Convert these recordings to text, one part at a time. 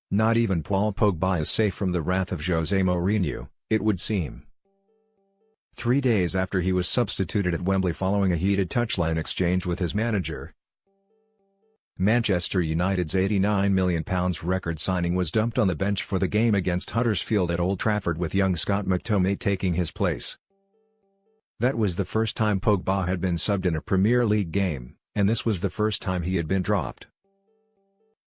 Not even Paul Pogba is safe from the wrath of Jose Mourinho, it would seem. 3 days after he was substituted at Wembley following a heated touchline exchange with his manager, Manchester United's £89 million record signing was dumped on the bench for the game against Huddersfield at Old Trafford, with young Scott McTominay taking his place. That was the first time Pogba had been subbed in a Premier League game, and this was the first time he had been dropped.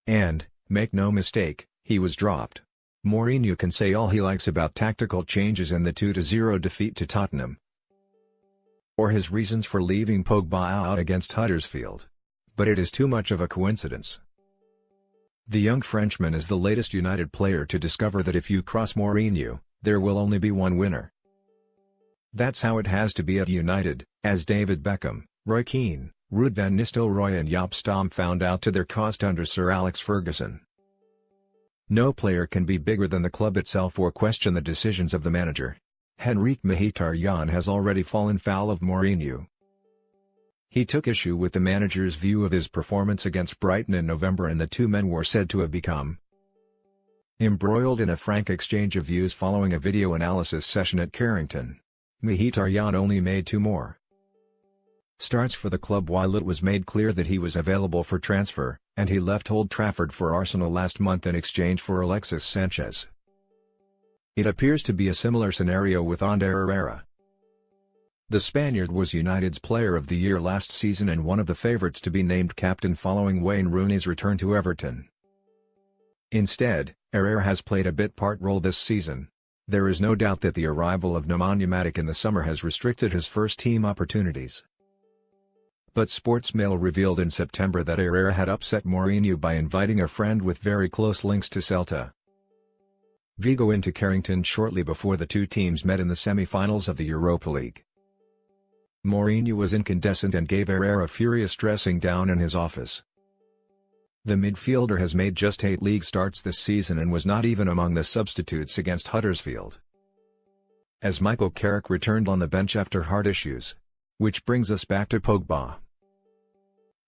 And, make no mistake, he was dropped. Mourinho can say all he likes about tactical changes in the 2-0 defeat to Tottenham, or his reasons for leaving Pogba out against Huddersfield, but it is too much of a coincidence. The young Frenchman is the latest United player to discover that if you cross Mourinho, there will only be one winner. That's how it has to be at United, as David Beckham, Roy Keane, Ruud van Nistelrooy and Jaap Stam found out to their cost under Sir Alex Ferguson. No player can be bigger than the club itself or question the decisions of the manager. Henrikh Mkhitaryan has already fallen foul of Mourinho. He took issue with the manager's view of his performance against Brighton in November, and the two men were said to have become embroiled in a frank exchange of views following a video analysis session at Carrington. Mkhitaryan only made 2 more starts for the club while it was made clear that he was available for transfer, and he left Old Trafford for Arsenal last month in exchange for Alexis Sanchez. It appears to be a similar scenario with Ander Herrera. The Spaniard was United's Player of the Year last season and one of the favourites to be named captain following Wayne Rooney's return to Everton. Instead, Herrera has played a bit-part role this season. There is no doubt that the arrival of Nemanja Matic in the summer has restricted his first-team opportunities. But Sportsmail revealed in September that Herrera had upset Mourinho by inviting a friend with very close links to Celta Vigo into Carrington shortly before the two teams met in the semi-finals of the Europa League. Mourinho was incandescent and gave Herrera a furious dressing down in his office. The midfielder has made just 8 league starts this season and was not even among the substitutes against Huddersfield, as Michael Carrick returned on the bench after heart issues. Which brings us back to Pogba.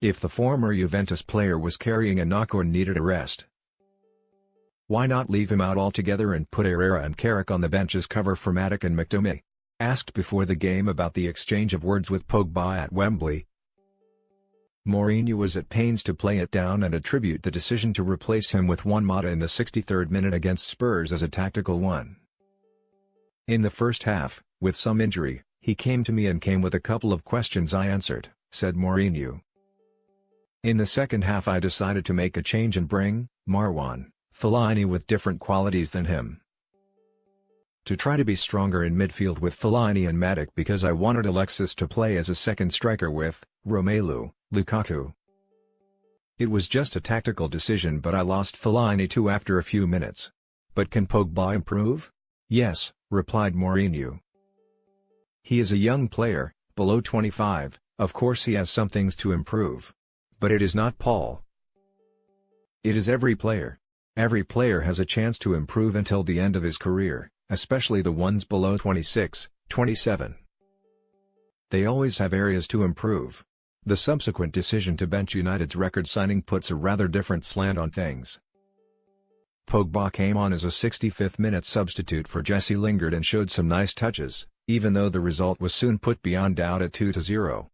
If the former Juventus player was carrying a knock or needed a rest, why not leave him out altogether and put Herrera and Carrick on the bench as cover for Matic and McTominay? Asked before the game about the exchange of words with Pogba at Wembley, Mourinho was at pains to play it down and attribute the decision to replace him with Juan Mata in the 63rd minute against Spurs as a tactical one. In the first half, with some injury, he came to me and came with a couple of questions I answered, said Mourinho. In the second half I decided to make a change and bring Marwan Fellaini with different qualities than him, to try to be stronger in midfield with Fellaini and Matic, because I wanted Alexis to play as a second striker with Romelu Lukaku. It was just a tactical decision, but I lost Fellaini too after a few minutes. But can Pogba improve? Yes, replied Mourinho. He is a young player, below 25, of course he has some things to improve. But it is not Paul. It is every player. Every player has a chance to improve until the end of his career, especially the ones below 26, 27. They always have areas to improve. The subsequent decision to bench United's record signing puts a rather different slant on things. Pogba came on as a 65th-minute substitute for Jesse Lingard and showed some nice touches, even though the result was soon put beyond doubt at 2-0.